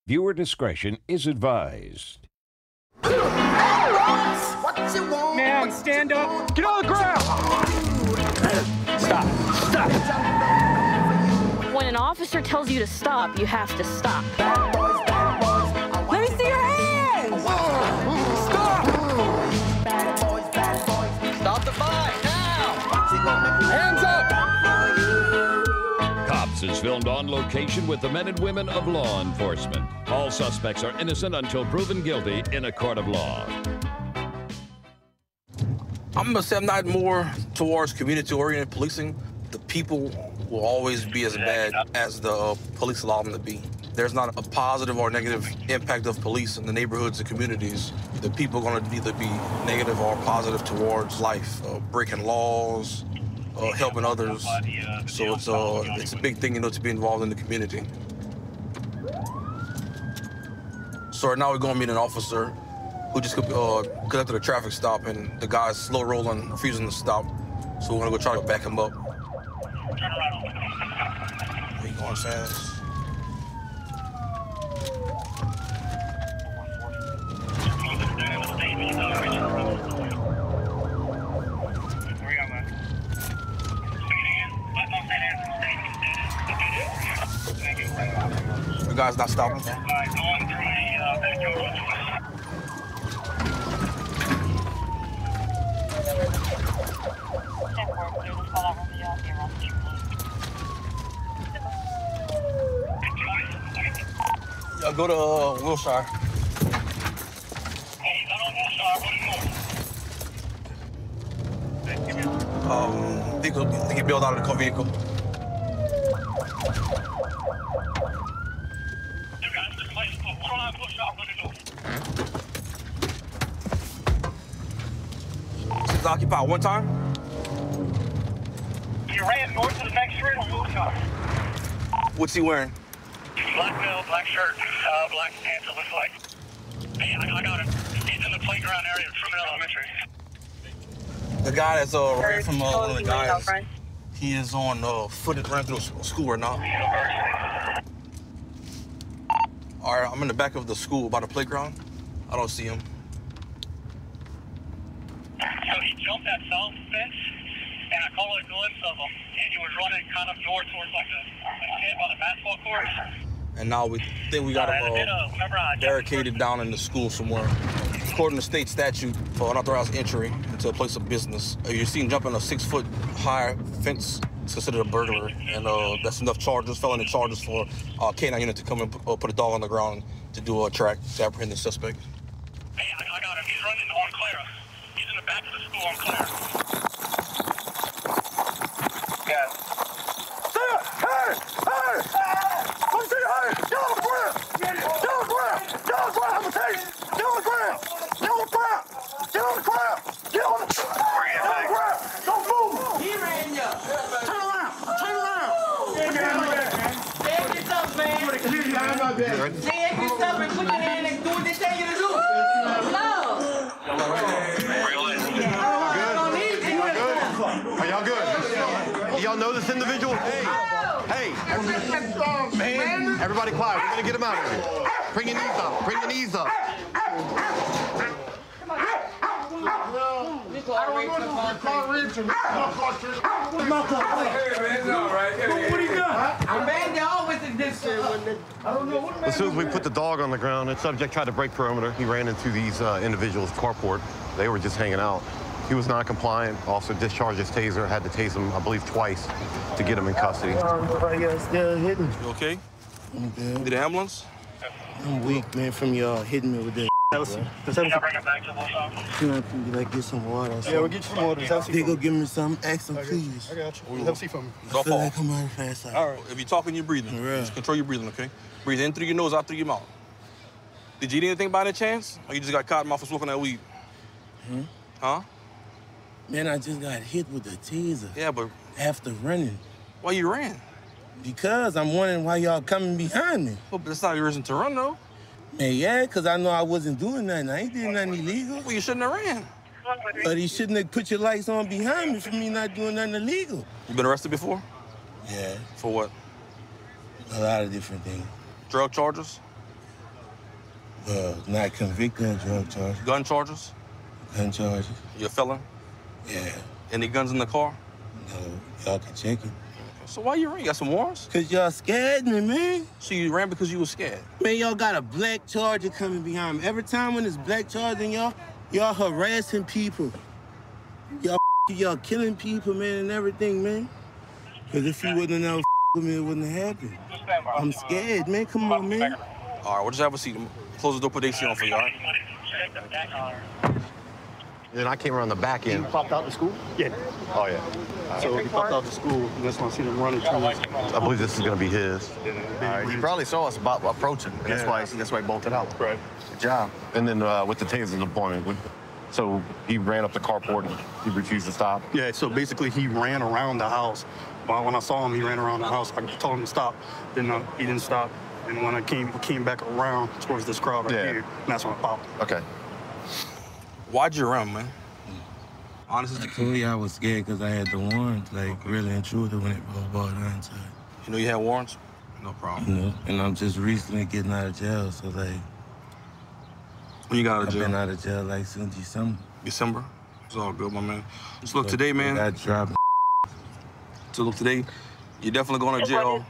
Viewer discretion is advised. Man, stand up. Get on the ground. Stop. Stop. When an officer tells you to stop, you have to stop. Let me see your hands. Stop. Stop the fight now. Hands up. Cops is filmed on location with the men and women of law enforcement. All suspects are innocent until proven guilty in a court of law. I'm gonna say I'm not more towards community-oriented policing. The people will always be as bad as the police allow them to be. There's not a positive or negative impact of police in the neighborhoods and communities. The people are gonna either be negative or positive towards life, breaking laws, helping others. So it's a big thing, to be involved in the community. So right now we're gonna meet an officer who just conducted a traffic stop, and the guy's slow rolling, refusing to stop. So we're gonna go try to back him up. He going fast. The guy's not stopping. Yeah, go to Wilshire. He bailed out of the vehicle. It's occupied one time? You ran north to the next street on Wilshire. What's he wearing? Black belt, black shirt, black pants, it looks like. Hey, I got him. He's in the playground area of Truman Elementary. The guy that's ran from one of the guys, he is on foot and ran through school right now. All right, I'm in the back of the school by the playground. I don't see him. So he jumped that south fence, and I caught a glimpse of him, and he was running kind of north towards like the pit by the basketball courts. And now we think we got him barricaded down in the school somewhere. According to state statute for unauthorized entry into a place of business, you're seen jumping a 6-foot-high fence. It's considered a burglary, and that's enough charges, felony charges for K9 unit to come and put a dog on the ground to do a track to apprehend the suspect. Hey, I got him. He's running on Clara. He's in the back of the school on Clara. Yeah. Hey! Hey! Come see, hey! Get on the ground! Get on the ground! Get on the ground! I'm gonna tell you! Get on the ground! Get on the ground! Get on the ground! Get on the ground! Don't move! He ran you! Turn around! Turn around! Stand yourself, man! Stand yourself and put your hand and do what they tell you to do! Are y'all good? Do y'all know this individual? Hey! Everybody quiet. We're gonna get him out of here. Bring your knees up. Bring your knees up. As soon as we put the dog on the ground, the subject tried to break perimeter. He ran into these individuals' carport. They were just hanging out. He was non-compliant, also discharged his taser, had to tase him, I believe, twice to get him in custody. Still hitting. You okay? I'm good. Need an ambulance? I'm weak, man, from y'all hitting me with that. Can I bring him back to Wilshire? Like, get some water. Yeah, we'll get you some water. They go give me some. Ask them, please. I got you. Have a seat for me. Go I come out fast. All right. If you're talking, you're breathing. Right. Just control your breathing, okay? Breathe in through your nose, out through your mouth. Did you eat anything by any chance? Or you just got caught in my for smoking that weed? Huh? Man, I just got hit with a taser. Yeah, but... After running. Why you ran? Because I'm wondering why y'all coming behind me. Well, but that's not your reason to run, though. Man, yeah, because I know I wasn't doing nothing. I ain't doing nothing illegal. Well, you shouldn't have ran. But he shouldn't have put your lights on behind me for me not doing nothing illegal. You been arrested before? Yeah. For what? A lot of different things. Drug charges? Not convicted of drug charges. Gun charges? Gun charges. You a felon? Yeah. Any guns in the car? No, y'all can check it. So why you ran? You got some warrants? Cause y'all scared me, man. So you ran because you was scared? Man, y'all got a black charger coming behind me. Every time when it's black charging y'all harassing people. Y'all killing people, man, and everything, man. Cause if you wouldn't have never with me, it wouldn't have happened. I'm scared, man. Come on, man. All right, we'll just have a seat. Close the door, put AC on for you, all right? Then I came around the back end. You popped out to school? Yeah. Oh, yeah. So he popped out to school, and that's when I seen him running through us. I believe this is going to be his. He probably saw us about approaching, and that's why he bolted out. Right. Good job. And then with the taser deployment, so he ran up the carport and he refused to stop. Yeah, so basically he ran around the house. But when I saw him, he ran around the house. I told him to stop. Then he didn't stop. And when I came back around towards this crowd right here, and that's when I popped. Okay. Why'd you run, man? Honestly, I told you I was scared because I had the warrants, like, really and truly when it was brought down to it. You know you had warrants? No problem. You know, and I'm just recently getting out of jail, so, like... When you got out of jail? I've been out of jail, like, since December. December? It's all good, my man. Just look, today, man... I dropped... So look, today, you're definitely going to jail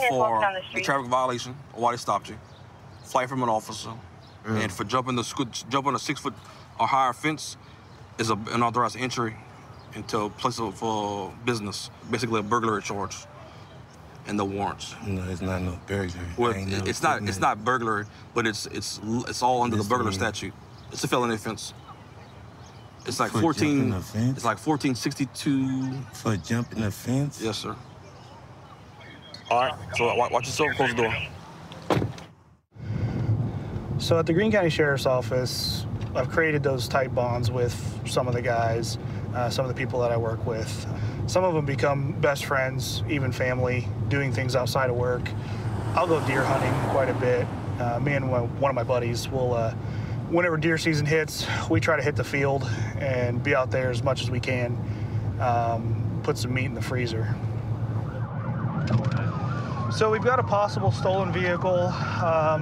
for the traffic violation or why they stopped you, flight from an officer, and for jumping a 6-foot or higher fence is an unauthorized entry into a place of business, basically a burglary charge, and the warrants. No, it's not no burglary. Well, it's not burglary, but it's all under the burglary statute. It's a felony offense. It's like 14. It's like 1462. For jumping the fence? Yes, sir. All right. So watch yourself. Close the door. So at the Greene County Sheriff's Office, I've created those tight bonds with some of the guys, some of the people that I work with. Some of them become best friends, even family, doing things outside of work. I'll go deer hunting quite a bit. Me and one of my buddies will. Whenever deer season hits, we try to hit the field and be out there as much as we can, put some meat in the freezer. So we've got a possible stolen vehicle.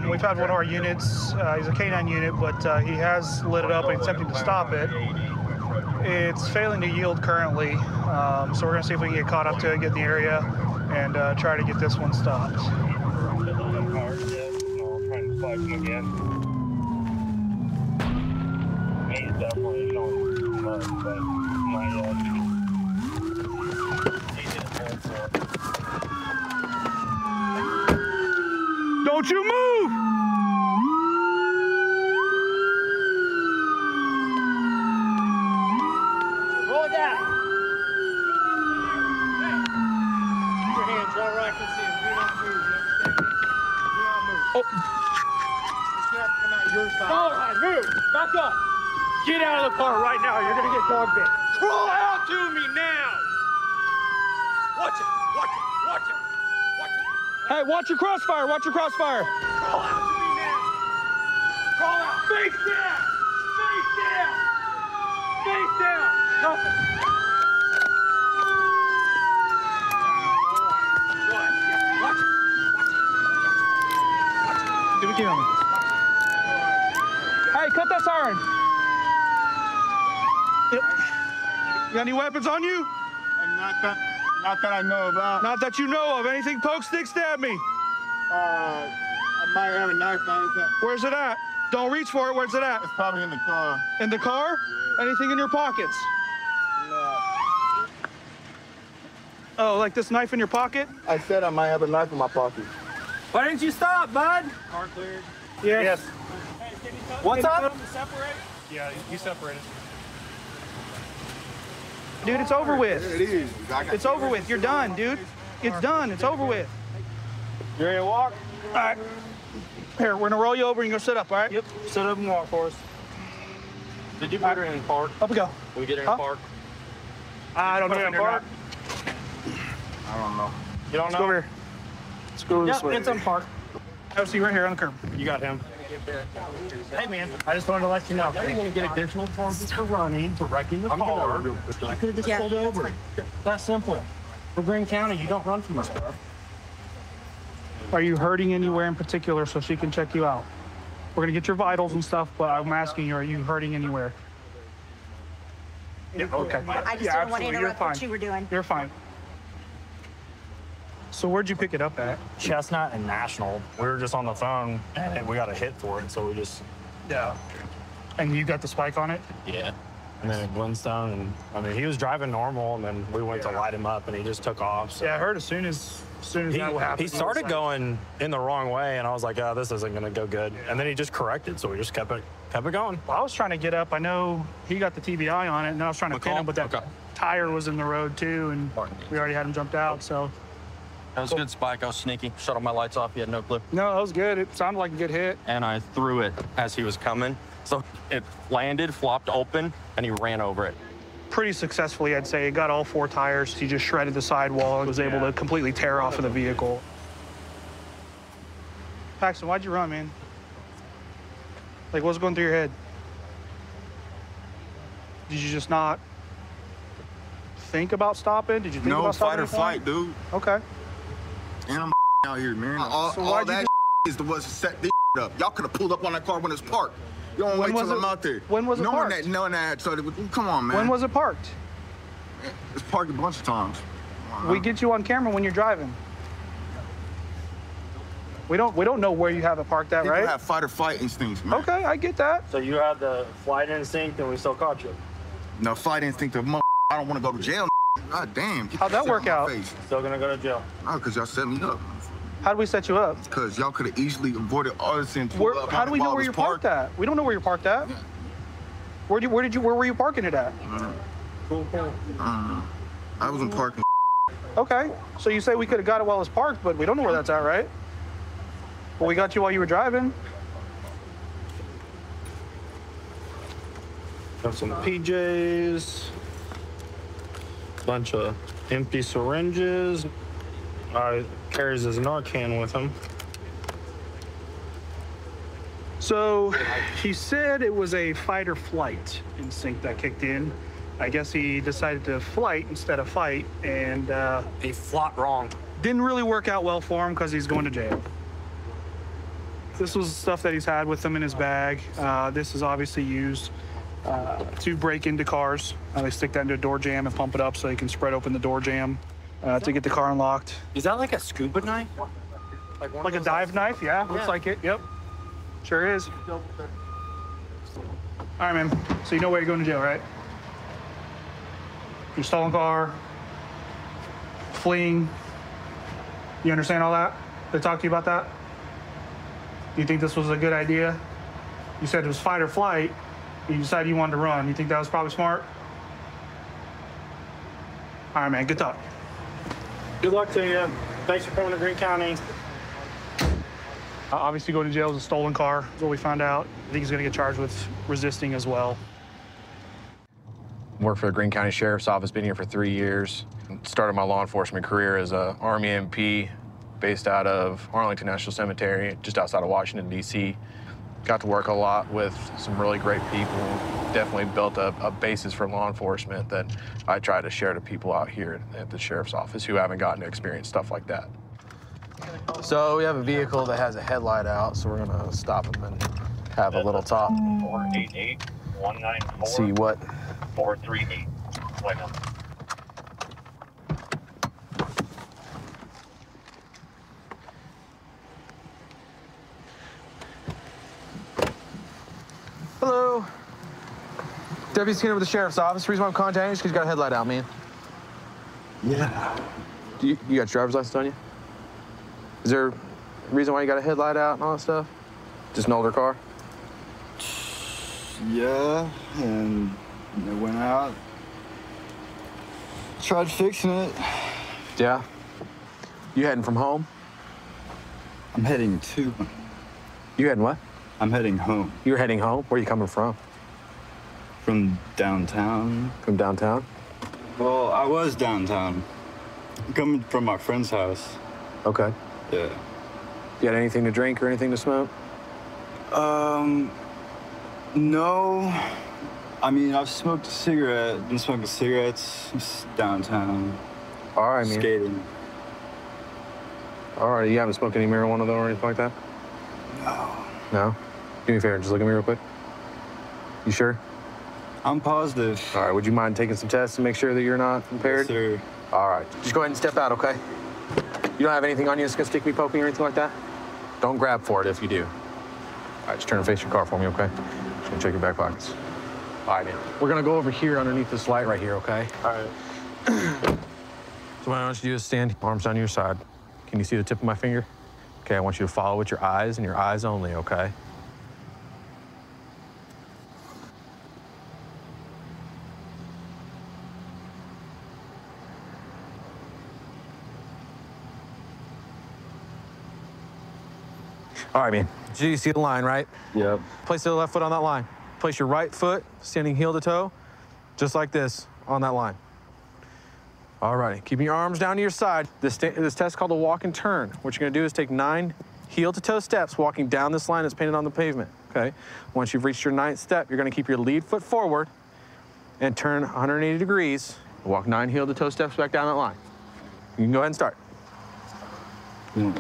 We've had one of our units, he's a K9 unit, but he has lit it up and attempting to stop it. It's failing to yield currently, so we're gonna see if we can get caught up to it, get in the area, and try to get this one stopped. He's definitely showing mud, but not yet. Don't you move! Roll it down. Keep your hands right where I can see them. Do not move. You understand me? Do not move. Oh. It's gonna have to come out your side. All right, move. Back up. Get out of the car right now. You're gonna get dog bit. Crawl out to me now. Watch it. Watch it. Watch it. Watch it. Hey, watch your crossfire. Watch your crossfire. Crawl out to me now. Crawl out. Face down. Face down. Face down. Nothing. Go ahead. Yeah. Watch it. Watch it. Do it again. Hey, cut that siren. Yep. You got any weapons on you? Not that I know about. Not that you know of. Anything poke, stick, stab me. I might have a knife or anything. Where's it at? Don't reach for it. Where's it at? It's probably in the car. In the car? Yeah. Anything in your pockets? No. Oh, like this knife in your pocket? I said I might have a knife in my pocket. Why didn't you stop, bud? Car cleared. Yeah. Yes. Hey, can you What's up? tell them to separate? Yeah, you separated. Dude, it's over with. There it is. It's over with. You're done, dude. It's done. It's over with. You ready to walk? All right. Here, we're gonna roll you over and you're gonna sit up, all right? Yep. Sit up and walk for us. Did you put her in the park? Up we go. Did we get her in the park? I don't know if in you're park. I don't know. You don't Let's know? go over here. Let's go this way. It's in park. I'll see you right here on the curb. You got him. Hey man, I just wanted to let you know. You're gonna get additional charges for running, for wrecking the car. I could have just pulled over. That's simple. For Greene County, you don't run from this stuff. Are you hurting anywhere in particular so she can check you out? We're gonna get your vitals and stuff, but I'm asking you, are you hurting anywhere? Yeah, okay. I just Yeah, didn't want to absolutely. You're interrupt what fine. you were doing. You're fine. So where'd you pick it up at? Chestnut and National. We were just on the phone and we got a hit for it, so we just. Yeah. And you got the spike on it? Yeah. And then at Glenstone, and I mean, he was driving normal, and then we went to light him up, and he just took off. So. Yeah, I heard as soon as that happened. He started going in the wrong way, and I was like, oh, this isn't going to go good. And then he just corrected, so we just kept it going. Well, I was trying to get up. I know he got the TBI on it, and then I was trying to pin him, but that tire was in the road, too, and we already had him jumped out, so. That was a good spike. I was sneaky. Shut all my lights off. He had no clue. No, that was good. It sounded like a good hit. And I threw it as he was coming. So it landed, flopped open, and he ran over it. Pretty successfully, I'd say. It got all 4 tires. He just shredded the sidewall and was able to completely tear off of the vehicle. Paxton, why'd you run, man? Like, what's going through your head? Did you just not think about stopping? Did you think about stopping? No, fight or flight, dude. Okay. And I'm out here, man. All why'd you that is the was set this up. Y'all could have pulled up on that car when it's parked. You don't wait till I'm out there. When was it parked? Knowing that, so come on, man. When was it parked? It's parked a bunch of times. We get you on camera when you're driving. We don't know where you have it parked at, People right? have fight or flight instincts, man. Okay, I get that. So you had the flight instinct, and we still caught you. No, fight instinct of I don't want to go to jail. God damn. How'd that work out? Still gonna go to jail. Oh, because y'all set me up. How'd we set you up? Because y'all could have easily avoided all this and How do we know where you're parked at? We don't know where you're parked at. Where were you parking it at? I wasn't parking. Okay, so you say we could have got it while it's parked, but we don't know where that's at, right? Well, we got you while you were driving. Got some PJs. Bunch of empty syringes. Carries his Narcan with him. So he said it was a fight or flight instinct that kicked in. I guess he decided to flight instead of fight, and he flopped wrong. Didn't really work out well for him because he's going to jail. This was stuff that he's had with him in his bag. This is obviously used to break into cars. They stick that into a door jamb and pump it up so they can spread open the door jamb to get the car unlocked. Is that like a scuba knife? Like a dive knife? Yeah, looks like it. Yep, sure is. All right, man. So you know where you're going to jail, right? Your stolen car, fleeing. You understand all that? They talked to you about that? Do you think this was a good idea? You said it was fight or flight. You decided you wanted to run. You think that was probably smart? All right, man. Good talk. Good luck to you. Thanks for coming to Greene County. Obviously, going to jail is a stolen car, is what we found out. I think he's going to get charged with resisting as well. Worked for the Greene County Sheriff's Office, been here for 3 years. Started my law enforcement career as an Army MP based out of Arlington National Cemetery, just outside of Washington, D.C. Got to work a lot with some really great people. Definitely built a basis for law enforcement that I try to share to people out here at the Sheriff's Office who haven't gotten to experience stuff like that. So we have a vehicle that has a headlight out, so we're gonna stop him and have a little talk. 488-194. See what? 438. Wait a minute. Hello. Deputy Skinner with the Sheriff's Office. The reason why I'm contacting you is because you got a headlight out, man. Yeah. You got your driver's license on you? Is there a reason why you got a headlight out and all that stuff? Just an older car? Yeah, and it went out. Tried fixing it. Yeah? You heading from home? I'm heading to. You heading what? I'm heading home. You're heading home? Where are you coming from? From downtown. From downtown? Well, I was downtown. I'm coming from my friend's house. Okay. Yeah. You got anything to drink or anything to smoke? No. I mean, I've smoked a cigarette. Been smoking cigarettes just downtown. All right, man. Skating. All right, you haven't smoked any marijuana though or anything like that? No. No? Do me a favor, just look at me real quick. You sure? I'm positive. All right, would you mind taking some tests to make sure that you're not impaired? Yes, sir. All right, just go ahead and step out, okay? You don't have anything on you that's gonna stick me, poke me, or anything like that? Don't grab for it if you do. All right, just turn and face your car for me, okay? Just gonna check your back pockets. All right, man. We're gonna go over here underneath this light right here, okay? All right. So what I want you to do is stand, arms down to your side. Can you see the tip of my finger? Okay, I want you to follow with your eyes and your eyes only, okay? All right, man. So you see the line, right? Yep. Place the left foot on that line. Place your right foot, standing heel to toe, just like this, on that line. All right, keeping your arms down to your side. This test is called a walk and turn. What you're gonna do is take 9 heel to toe steps walking down this line that's painted on the pavement, okay? Once you've reached your 9th step, you're gonna keep your lead foot forward and turn 180 degrees. Walk 9 heel to toe steps back down that line. You can go ahead and start. 1,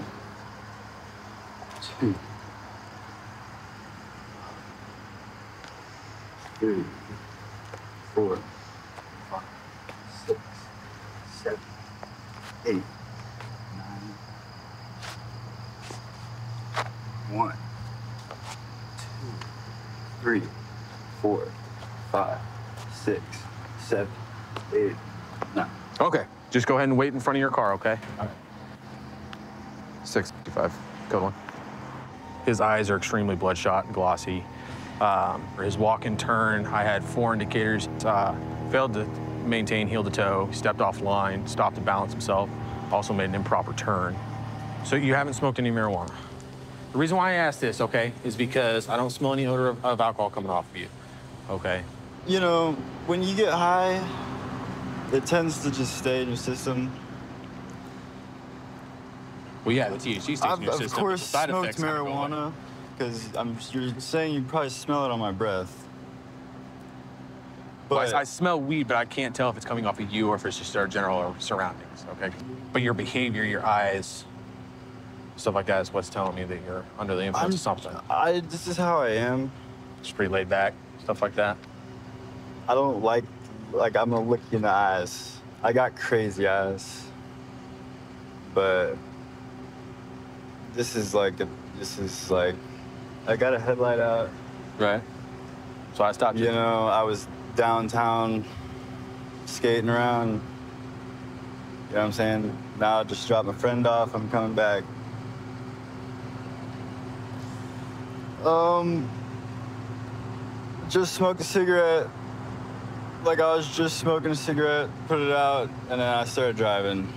2, 3, 4, 5, 6, 7, 8, 9. 1, 2, 3, 4, 5, 6, 7, 8, 9. Okay, just go ahead and wait in front of your car, okay? All right. 655, good one. His eyes are extremely bloodshot and glossy. For his walk and turn, I had 4 indicators. Failed to maintain heel to toe, stepped off line, stopped to balance himself, also made an improper turn. So you haven't smoked any marijuana. The reason why I asked this, okay, is because I don't smell any odor of alcohol coming off of you, okay? You know, when you get high, it tends to just stay in your system. Well, yeah, the THC stays in your system. Of course, Side smoked effects kinda go away. marijuana, because you're saying you probably smell it on my breath. But Well, I smell weed, but I can't tell if it's coming off of you or if it's just our general surroundings, okay? But your behavior, your eyes, stuff like that is what's telling me that you're under the influence of something. This is how I am. Just pretty laid back, stuff like that. I don't like I'm gonna look you in the eyes. I got crazy eyes. But this is like, I got a headlight out. Right. So I stopped you. You know, I was downtown skating around. You know what I'm saying? Now I just dropped my friend off, I'm coming back. Just smoked a cigarette. Like I was just smoking a cigarette, put it out, and then I started driving.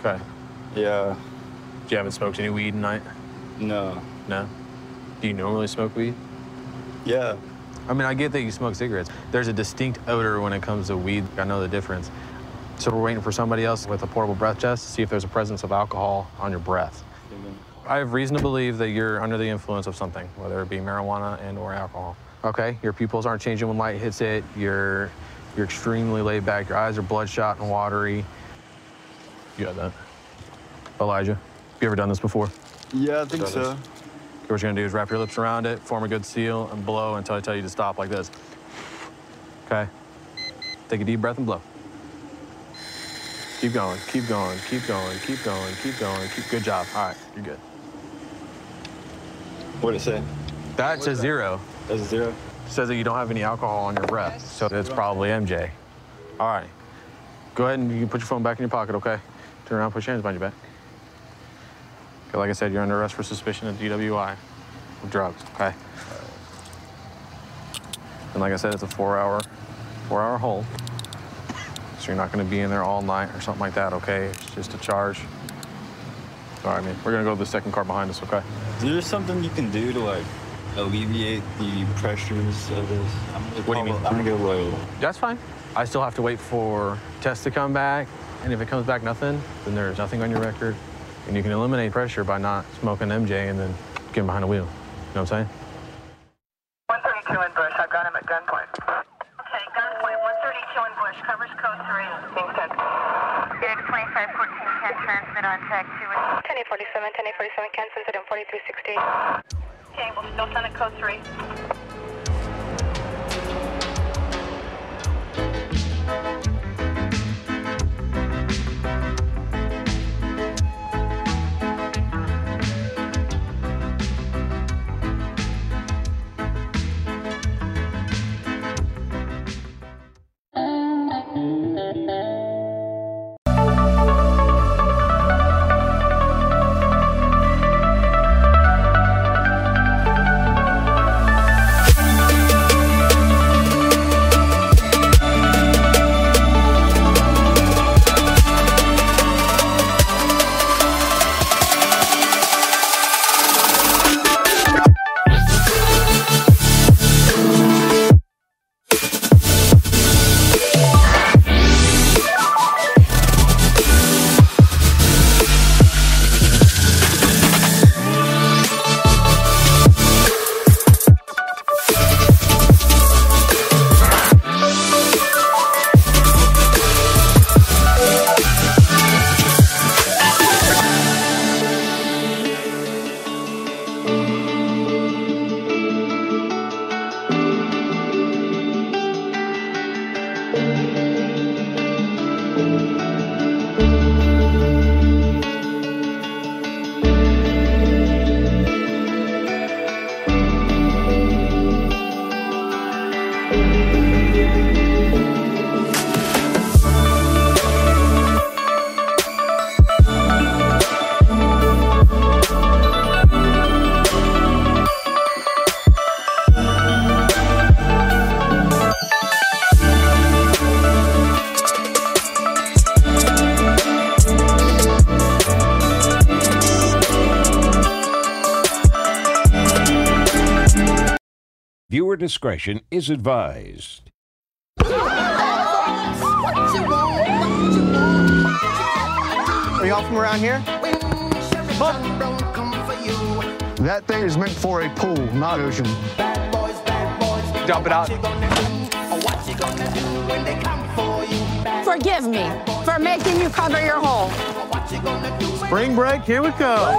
Okay. Yeah. You haven't smoked any weed tonight? No. No? Do you normally smoke weed? Yeah. I mean, I get that you smoke cigarettes. There's a distinct odor when it comes to weed. I know the difference. So we're waiting for somebody else with a portable breath test to see if there's a presence of alcohol on your breath. I have reason to believe that you're under the influence of something, whether it be marijuana and or alcohol. Okay, your pupils aren't changing when light hits it. You're extremely laid back. Your eyes are bloodshot and watery. You got that. Elijah, have you ever done this before? Yeah, I think so. Okay, what you're gonna do is wrap your lips around it, form a good seal, and blow until I tell you to stop like this. Okay? Take a deep breath and blow. Keep going, keep going, keep going, keep going, keep going, good job. All right, you're good. What'd it say? That says 0. That's 0? It says that you don't have any alcohol on your breath, so it's probably MJ. All right. Go ahead and you can put your phone back in your pocket, okay? Turn around, put your hands behind your back. Okay, like I said, you're under arrest for suspicion of DWI of drugs, okay? And like I said, it's a 4-hour hold. So you're not gonna be in there all night or something like that, okay? It's just a charge. All right, man, we're gonna go to the second car behind us, okay? Is there something you can do to like alleviate the pressures of this? What do you mean? I'm gonna get low. That's fine. I still have to wait for tests to come back. And if it comes back nothing, then there's nothing on your record. And you can eliminate pressure by not smoking MJ and then getting behind the wheel. You know what I'm saying? 132 in Bush. I've got him at gunpoint. Okay, gunpoint. 132 in Bush. Covers code 3. Being sent. Data 2514 can transmit on tag 2. 10847, 10847 can send it in 4360. Okay, we'll still send it code 3. Viewer discretion is advised. Are y'all from around here? That thing is meant for a pool, not ocean. Dump it out. Forgive me for making you cover your hole. Spring break, here we go.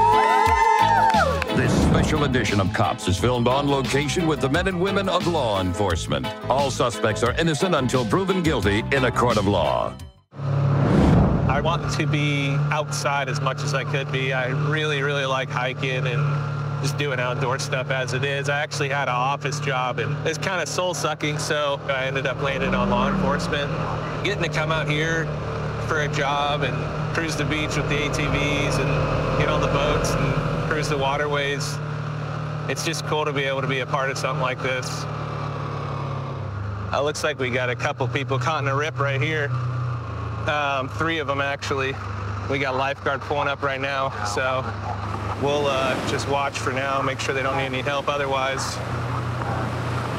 This special edition of Cops is filmed on location with the men and women of law enforcement. All suspects are innocent until proven guilty in a court of law. I want to be outside as much as I could be. I really, really like hiking and just doing outdoor stuff as it is. I actually had an office job and it's kind of soul-sucking, so I ended up landing on law enforcement. Getting to come out here for a job and cruise the beach with the ATVs and get on the boats and cruise the waterways. It's just cool to be able to be a part of something like this. It looks like we got a couple people caught in a rip right here. 3 of them actually. We got lifeguard pulling up right now, so we'll just watch for now, make sure they don't need any help. Otherwise,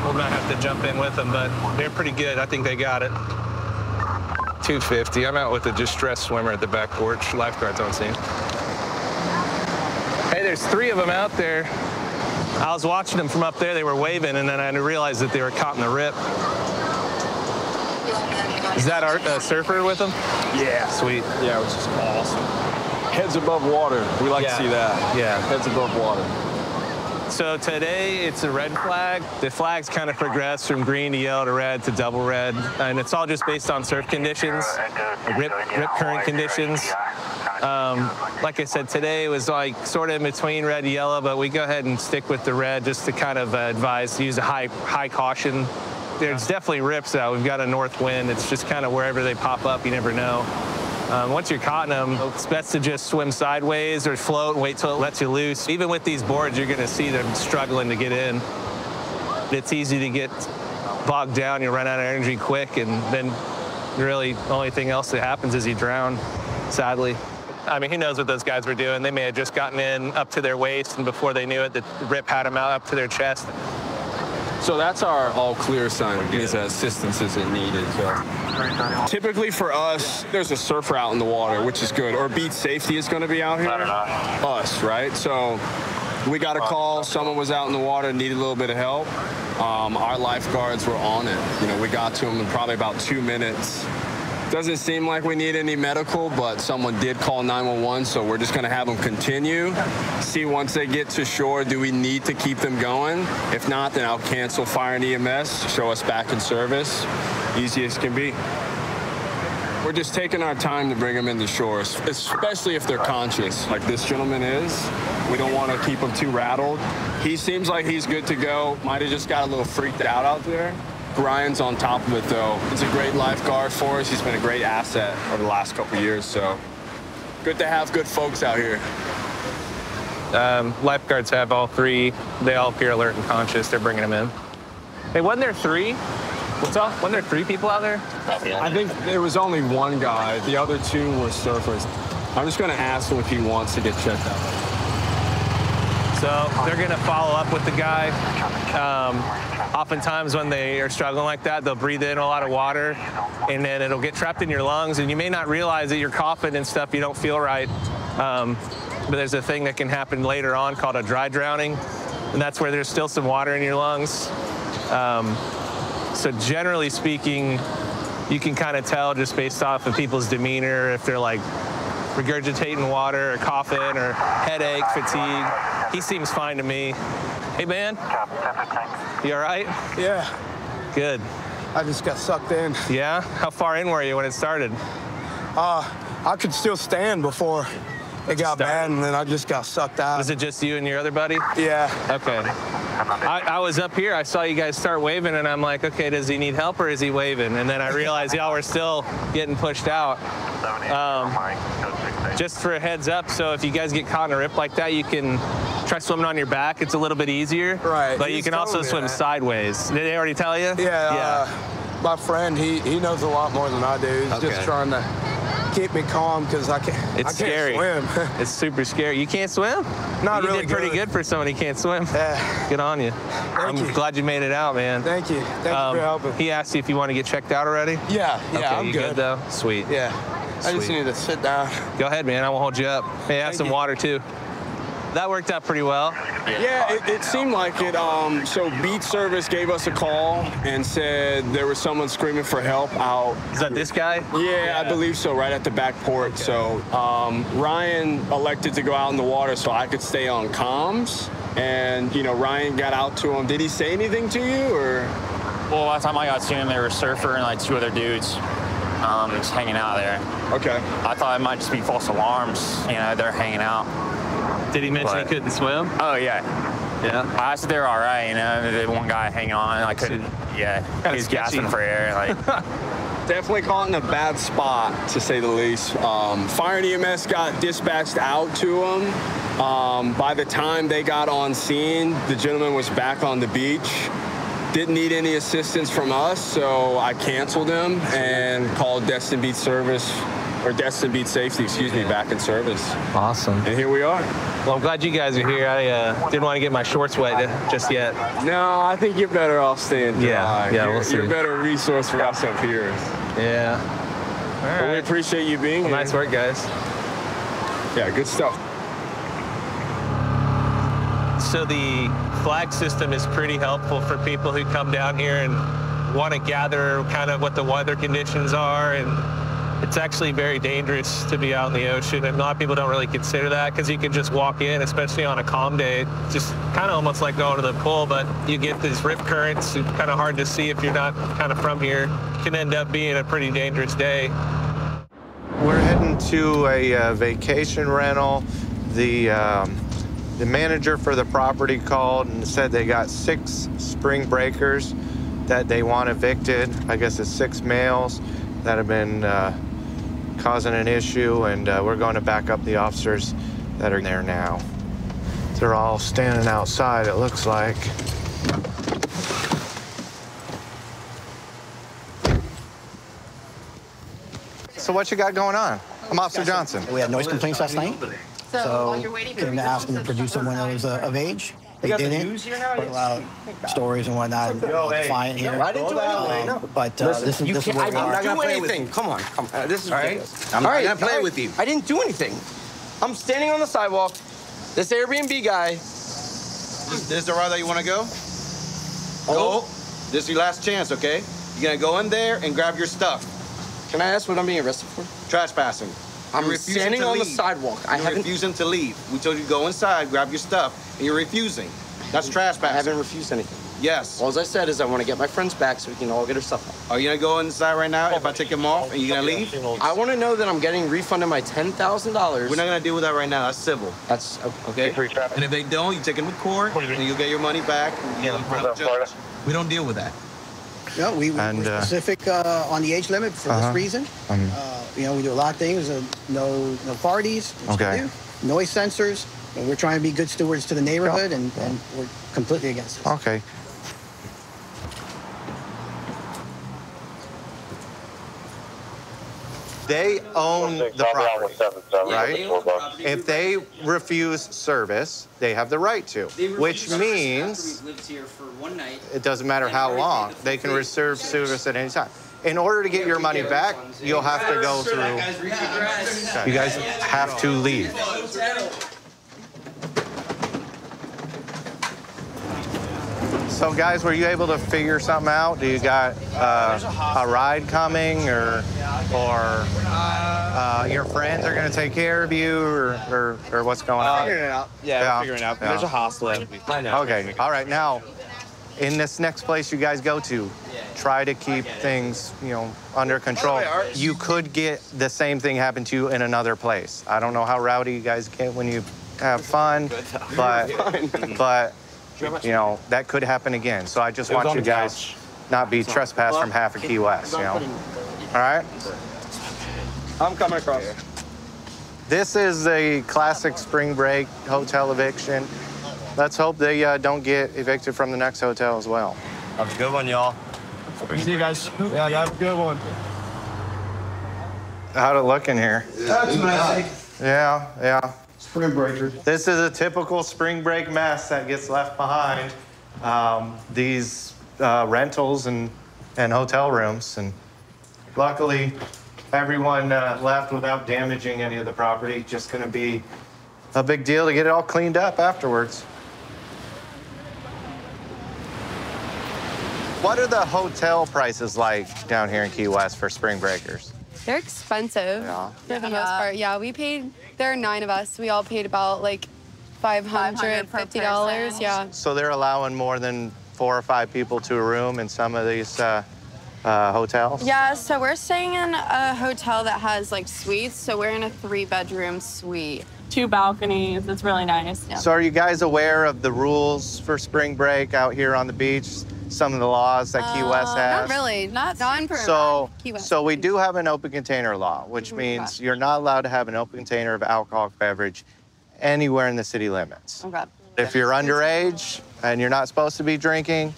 we'll not have to jump in with them, but they're pretty good. I think they got it. 250. I'm out with a distressed swimmer at the back porch. Lifeguard's on scene. Hey, there's 3 of them out there. I was watching them from up there. They were waving, and then I realized that they were caught in the rip. Is that Art, surfer with them? Yeah. Sweet. Yeah, which is awesome. Heads above water. We like to see that. Yeah. Heads above water. So today it's a red flag. The flags kind of progress from green to yellow to red to double red, and it's all just based on surf conditions, rip current conditions. Like I said, today was like sort of in between red and yellow, but we go ahead and stick with the red just to kind of advise to use a high caution. There's definitely rips out. We've got a north wind. It's just kind of wherever they pop up, you never know. Once you're caught in them, it's best to just swim sideways or float and wait till it lets you loose. Even with these boards, you're gonna see them struggling to get in. It's easy to get bogged down. You run out of energy quick, and then really the only thing else that happens is you drown, sadly. I mean, who knows what those guys were doing? They may have just gotten in up to their waist, and before they knew it, the rip had them out up to their chest. So that's our all clear sign. Any assistance isn't needed. So. Typically for us, there's a surfer out in the water, which is good. Or beat safety is going to be out here. Us, right? So we got a call. Someone was out in the water, needed a little bit of help. Our lifeguards were on it. You know, we got to them in probably about 2 minutes. Doesn't seem like we need any medical, but someone did call 911, so we're just gonna have them continue. See once they get to shore, do we need to keep them going? If not, then I'll cancel fire and EMS, show us back in service. Easy as can be. We're just taking our time to bring them into shore, especially if they're conscious, like this gentleman is. We don't want to keep him too rattled. He seems like he's good to go. Might have just got a little freaked out there. Ryan's on top of it, though. He's a great lifeguard for us. He's been a great asset over the last couple of years, so good to have good folks out here. Lifeguards have all three. They all appear alert and conscious. They're bringing them in. Hey, wasn't there three? What's up? Wasn't there three people out there? I think there was only one guy. The other two were surfers. I'm just going to ask him if he wants to get checked out. So they're going to follow up with the guy. Oftentimes when they are struggling like that, they'll breathe in a lot of water, and then it'll get trapped in your lungs, and you may not realize that you're coughing and stuff, you don't feel right. But there's a thing that can happen later on called a dry drowning, and that's where there's still some water in your lungs. So generally speaking, you can kind of tell just based off of people's demeanor if they're like regurgitating water or coughing or headache, fatigue. He seems fine to me. Hey, man. You all right? Yeah. Good. I just got sucked in. Yeah? How far in were you when it started? I could still stand before it got bad, and then I just got sucked out. Was it just you and your other buddy? Yeah. Okay. I was up here. I saw you guys start waving, and I'm like, okay, does he need help or is he waving? And then I realized y'all were still getting pushed out. Just for a heads up, so if you guys get caught in a rip like that, you can try swimming on your back. It's a little bit easier. Right. But you can also swim sideways. Did they already tell you? Yeah. My friend, he knows a lot more than I do. He's just trying to keep me calm because I can't scary. swim. It's super scary. You can't swim? Not really You did pretty good for someone who can't swim. Yeah. Good on you. I'm glad you made it out, man. Thank you. Thank you for helping. He asked you if you want to get checked out already? Yeah. Okay, I'm you good. though? Sweet. Yeah. I just need to sit down. Go ahead, man. I won't hold you up. Hey, have some water, too. That worked out pretty well. Yeah, it seemed like it. So beach service gave us a call and said there was someone screaming for help out. Is that this guy? Yeah, I believe so, right at the back port. Okay. So Ryan elected to go out in the water so I could stay on comms. And, you know, Ryan got out to him. Did he say anything to you, or? Well, last time I got to him, there was a surfer and like two other dudes just hanging out there. Okay. I thought it might just be false alarms. You know, they're hanging out. Did he mention he couldn't swim? Oh, yeah. Yeah? I said they were all right, you know. The one guy hanging on, I couldn't, yeah. He was gasping for air, like. Definitely caught in a bad spot, to say the least. Fire and EMS got dispatched out to him. By the time they got on scene, the gentleman was back on the beach. Didn't need any assistance from us, so I canceled him and called Destin Beach Service, or Destin Beach Safety, excuse me, back in service. Awesome. And here we are. Well, I'm glad you guys are here. I didn't want to get my shorts wet just yet. No, I think you're better off staying dry. Yeah, we'll see. You're a better resource for us up here. Yeah. All right. Well, we appreciate you being here. Nice work, guys. Yeah, good stuff. So the flag system is pretty helpful for people who come down here and want to gather kind of what the weather conditions are, and it's actually very dangerous to be out in the ocean, and a lot of people don't really consider that because you can just walk in, especially on a calm day, just kind of almost like going to the pool, but you get these rip currents. It's kind of hard to see if you're not kind of from here. It can end up being a pretty dangerous day. We're heading to a vacation rental. The manager for the property called and said they got 6 spring breakers that they want evicted. I guess it's 6 males that have been causing an issue, and we're going to back up the officers that are there now. They're all standing outside, it looks like. So what you got going on? I'm Officer Johnson. We had noise complaints last night. So came to ask them to produce someone that was of age. They didn't. Put a lot of stories and whatnot. Fine here. I didn't do anything. But this is where we are. I'm not gonna play anything. Come on. This is ridiculous. I'm not gonna play with you. I didn't do anything. I'm standing on the sidewalk. This Airbnb guy. This is the route that you want to go? Go. This is your last chance, okay? You're gonna go in there and grab your stuff. Can I ask what I'm being arrested for? Trespassing. I'm standing on the sidewalk. You're refusing to leave. We told you to go inside, grab your stuff, and you're refusing. That's trespassing. I haven't refused anything. Yes. All I said is I want to get my friends back so we can all get our stuff out. Are you gonna go inside right now if I take them off? Are you gonna leave? I want to know that I'm getting refunded my $10,000. We're not gonna deal with that right now. That's civil. That's okay. And if they don't, you take them to court, and you'll get your money back. We don't deal with that. No, we're specific on the age limit for this reason. You know, we do a lot of things. No parties. Okay. Noise sensors. And we're trying to be good stewards to the neighborhood, and we're completely against it. Okay. They own the property, right? If they refuse service, they have the right to, which means it doesn't matter how long, they can reserve service at any time. In order to get your money back, you'll have to go through. You guys have to leave. So, guys, were you able to figure something out? Do you got a ride coming, or your friends are going to take care of you, or what's going on? Figuring it out. Yeah, figuring it out. There's a hostel. Okay. All right. Now, in this next place you guys go to, try to keep things, you know, under control. You could get the same thing happen to you in another place. I don't know how rowdy you guys get when you have fun, but you know, that could happen again. So I just want you guys not be trespassed from half of Key West, you know? All right? I'm coming across. This is a classic spring break hotel eviction. Let's hope they don't get evicted from the next hotel as well. Have a good one, y'all. See you guys. Yeah, you have a good one. How'd it look in here? That's nice. Yeah. Spring breakers. This is a typical spring break mess that gets left behind. These rentals and hotel rooms, and luckily everyone left without damaging any of the property. Just going to be a big deal to get it all cleaned up afterwards. What are the hotel prices like down here in Key West for spring breakers? They're expensive for the most part. Yeah, we paid, there are 9 of us. We all paid about like $550. Yeah. So they're allowing more than 4 or 5 people to a room in some of these hotels? Yeah, so we're staying in a hotel that has like suites. So we're in a 3-bedroom suite. 2 balconies. It's really nice. Yeah. So are you guys aware of the rules for spring break out here on the beach? Some of the laws that Key West has? Not really. Not for Key West. So we do have an open container law, which means you're not allowed to have an open container of alcoholic beverage anywhere in the city limits. Okay. If you're underage and you're not supposed to be drinking,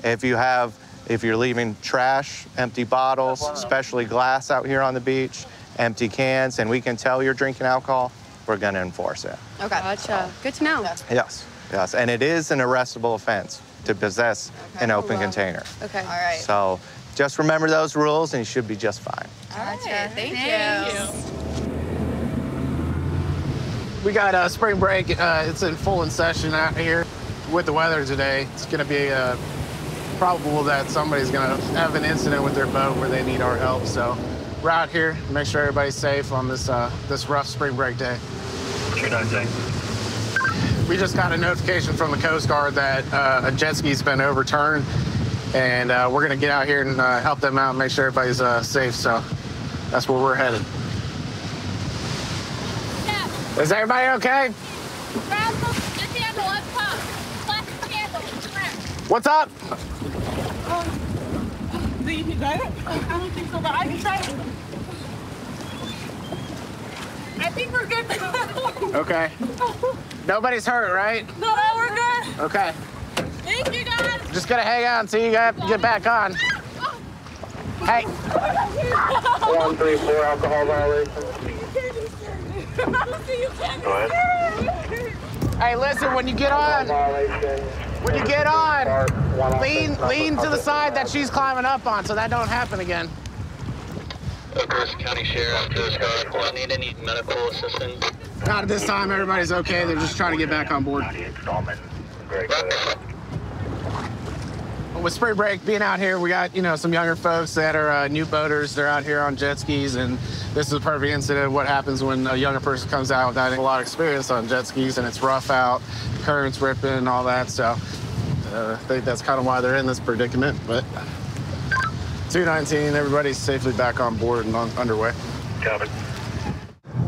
if you're leaving trash, empty bottles, especially glass out here on the beach, empty cans, and we can tell you're drinking alcohol, we're going to enforce it. Okay. Gotcha. Good to know. Yes. And it is an arrestable offense to possess an open container. Okay. All right. So just remember those rules and you should be just fine. All right. Thank you. We got spring break. It's in full session out here. With the weather today, it's going to be probable that somebody's going to have an incident with their boat where they need our help. So we're out here, make sure everybody's safe on this this rough spring break day. We just got a notification from the Coast Guard that a jet ski's been overturned, and we're going to get out here and help them out and make sure everybody's safe. So that's where we're headed. Yeah. Is everybody okay? What's up? Do you need that? I don't think so, but I can try it. I think we're good. Okay. Nobody's hurt, right? No, we're good. Okay. Thank you, guys. Just gotta hang on until you get back on. Hey. 134 alcohol violation. Go ahead. Hey, listen, when you get on, lean to the side that she's climbing up on so that don't happen again. Oakers County Sheriff, Coast Guard, do I need any medical assistance? Not at this time, everybody's okay. They're just trying to get back on board. with spring break being out here, we got, some younger folks that are new boaters. They're out here on jet skis, and this is a perfect incident of what happens when a younger person comes out without a lot of experience on jet skis, and it's rough out, currents ripping and all that. So I think that's kind of why they're in this predicament. But 219, everybody's safely back on board and underway. Copy.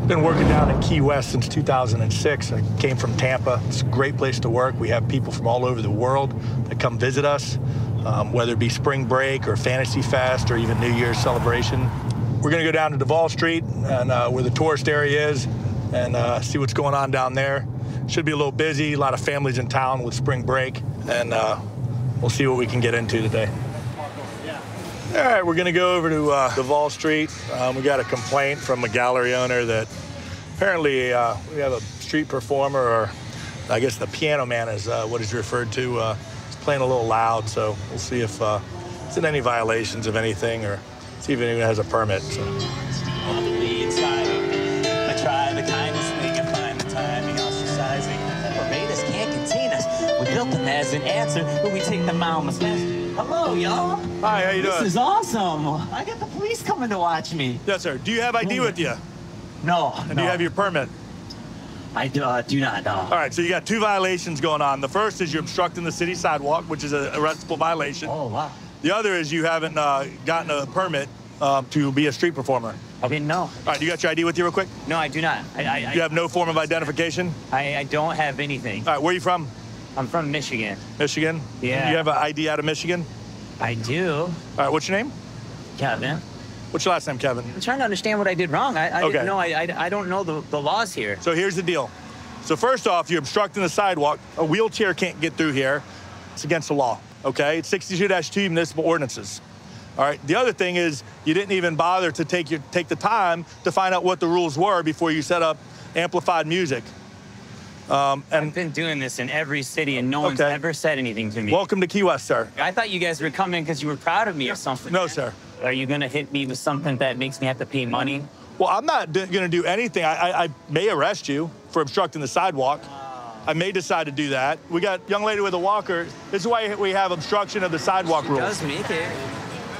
Been working down in Key West since 2006. I came from Tampa. It's a great place to work. We have people from all over the world that come visit us, whether it be spring break or Fantasy Fest or even New Year's celebration. We're going to go down to Duval Street and where the tourist area is and see what's going on down there. Should be a little busy, a lot of families in town with spring break, and we'll see what we can get into today. All right, we're gonna go over to Duval Street. We got a complaint from a gallery owner that apparently we have a street performer, or I guess the piano man is what is referred to. He's playing a little loud, so we'll see if it's in any violations of anything, or see if anyone has a permit. So. On the lead side, I try the kindness thing, I find the timing ostracizing. Barbados can't contain us. We built them as an answer, but we take them out. Hello, y'all. Hi, how you doing? This is awesome. I got the police coming to watch me. Yes, sir. Do you have ID with you? No. And do you have your permit? I do not, no. All right, so you got two violations going on. The first is you're obstructing the city sidewalk, which is an arrestable violation. Oh, wow. The other is you haven't gotten a permit to be a street performer. I didn't know. All right, you got your ID with you real quick? No, I do not. You have no form of identification? I don't have anything. All right, where are you from? I'm from Michigan. Michigan? Yeah. You have an ID out of Michigan? I do. All right, what's your name? Kevin. What's your last name, Kevin? I'm trying to understand what I did wrong. I Okay. didn't know. I don't know the laws here. So here's the deal. So first off, you're obstructing the sidewalk. A wheelchair can't get through here. It's against the law, okay? It's 62-2 municipal ordinances. All right, the other thing is you didn't even bother to take the time to find out what the rules were before you set up amplified music. I've been doing this in every city, and no one's ever said anything to me. Welcome to Key West, sir. I thought you guys were coming because you were proud of me or something. No, sir. Are you going to hit me with something that makes me have to pay money? Well, I'm not going to do anything. I may arrest you for obstructing the sidewalk. I may decide to do that. We got a young lady with a walker. This is why we have obstruction of the sidewalk rules. Does make it.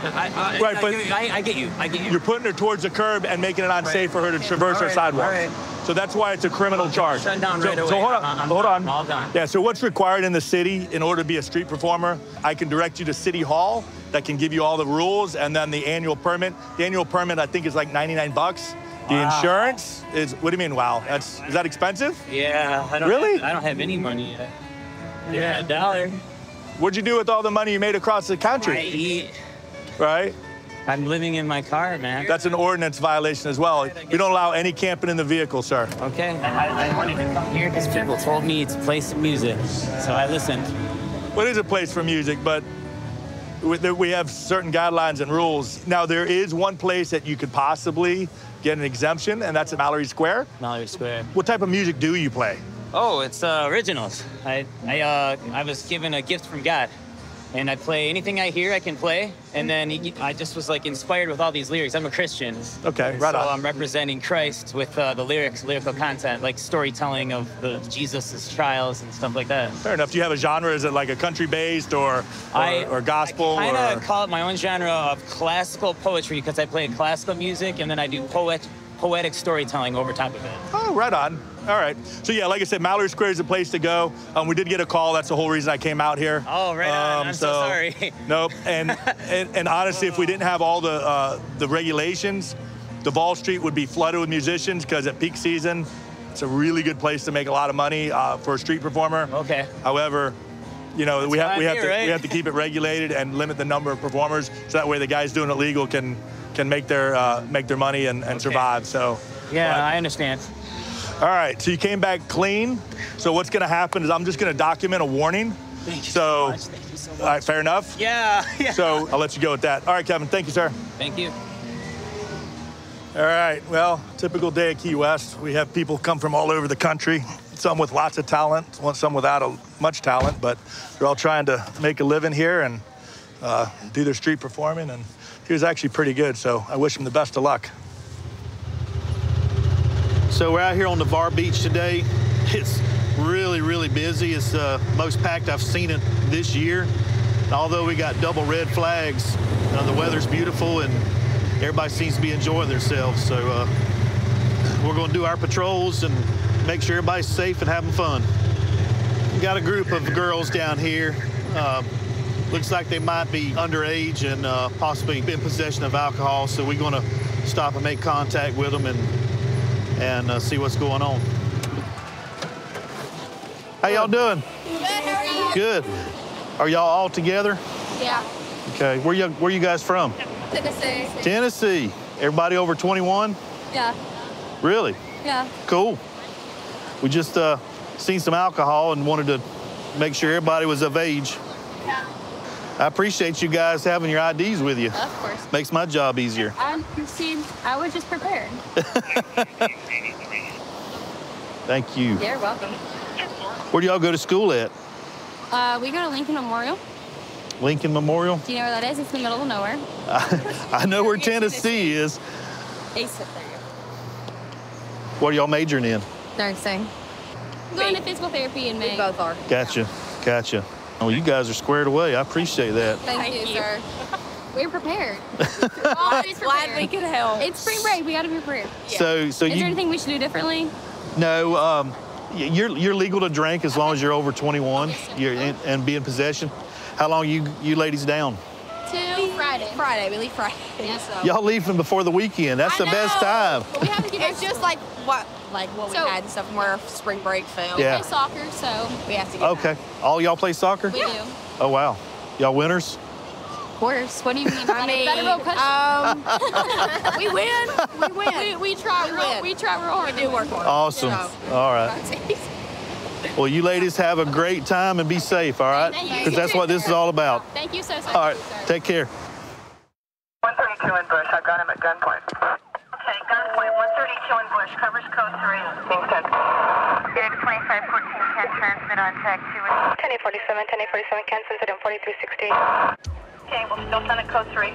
I get you. You're putting her towards the curb and making it unsafe for her to traverse her sidewalk. All right. So that's why it's a criminal charge. Shut down right away. So hold on. I'm all done. Yeah, so what's required in the city in order to be a street performer, I can direct you to City Hall that can give you all the rules, and then the annual permit. The annual permit, I think, is like 99 bucks. The insurance is, what do you mean, wow? Is that expensive? Yeah. I don't have any money yet. Yeah, $1. What'd you do with all the money you made across the country? I eat. Right? I'm living in my car, man. That's an ordinance violation as well. We don't allow any camping in the vehicle, sir. Okay. I wanted to come here because people told me it's a place of music, so I listened. Well, it is a place for music, but we have certain guidelines and rules. Now, there is one place that you could possibly get an exemption, and that's at Mallory Square. Mallory Square. What type of music do you play? Oh, it's originals. I was given a gift from God. And I play anything I hear, I can play. And then I just was like inspired with all these lyrics. I'm a Christian. Okay, right on. So I'm representing Christ with the lyrical content, like storytelling of Jesus' trials and stuff like that. Fair enough. Do you have a genre? Is it like a country-based or gospel? I kind of call it my own genre of classical poetry because I play classical music and then I do poetic storytelling over top of it. Oh, right on. All right. So, yeah, like I said, Mallory Square is the place to go. We did get a call. That's the whole reason I came out here. Oh, right on. I'm so sorry. Nope. And honestly, if we didn't have all the regulations, Duval Street would be flooded with musicians because at peak season, it's a really good place to make a lot of money for a street performer. Okay. However, you know, we have to keep it regulated and limit the number of performers so that way the guys doing it legal can make their money and survive. So. Yeah, I understand. All right, so you came back clean. So what's going to happen is I'm just going to document a warning. Thank you so much. Thank you so much. All right, fair enough? Yeah. So I'll let you go with that. All right, Kevin, thank you, sir. Thank you. All right, well, typical day at Key West. We have people come from all over the country, some with lots of talent, some without much talent, but they're all trying to make a living here and do their street performing, and he was actually pretty good, so I wish him the best of luck. So we're out here on Navarre Beach today. It's really, really busy. It's the most packed I've seen it this year. Although we got double red flags, the weather's beautiful and everybody seems to be enjoying themselves. So we're going to do our patrols and make sure everybody's safe and having fun. We got a group of girls down here. Looks like they might be underage and possibly in possession of alcohol. So we're going to stop and make contact with them and see what's going on. How y'all doing? Good, how are you? Good. Are y'all all together? Yeah. Okay. Where you guys from? Tennessee. Tennessee. Everybody over 21? Yeah. Really? Yeah. Cool. We just seen some alcohol and wanted to make sure everybody was of age. Yeah. I appreciate you guys having your IDs with you. Of course. Makes my job easier. I was just prepared. Thank you. You're welcome. Where do y'all go to school at? We go to Lincoln Memorial. Lincoln Memorial? Do you know where that is? It's in the middle of nowhere. I know where Tennessee is. What are y'all majoring in? Nursing. Going to physical therapy in May. We both are. Gotcha. Oh, you guys are squared away. I appreciate that. Thank you, sir. We're prepared. Always glad we could help. It's spring break. We got to be prepared. Yeah. So is there anything we should do differently? No. You're legal to drink as long as you're over 21 and be in possession. How long you ladies down? Till Friday. Friday. We leave Friday. Yeah, so. Y'all leaving before the weekend. That's the best time. But we have to get back. It's just like what we had and stuff from where spring break fell. Yeah. We play soccer, so we have to get Okay. back. All y'all play soccer? We do. Oh, wow. Y'all winners? Of course. What do you mean? I mean, we win. We try real hard. We do work hard. Awesome. All right. Well, you ladies have a great time and be safe, all right? Because that's what this is all about. Thank you so much. All right. Take care. 132 in Bush. I've got him at gunpoint. Okay, gunpoint. 132 in Bush. Covers code 3. Being sent. Unit 2514 can transmit on tag 2. 1047, 1047 can send it on 4360. Okay, we'll still send it code 3.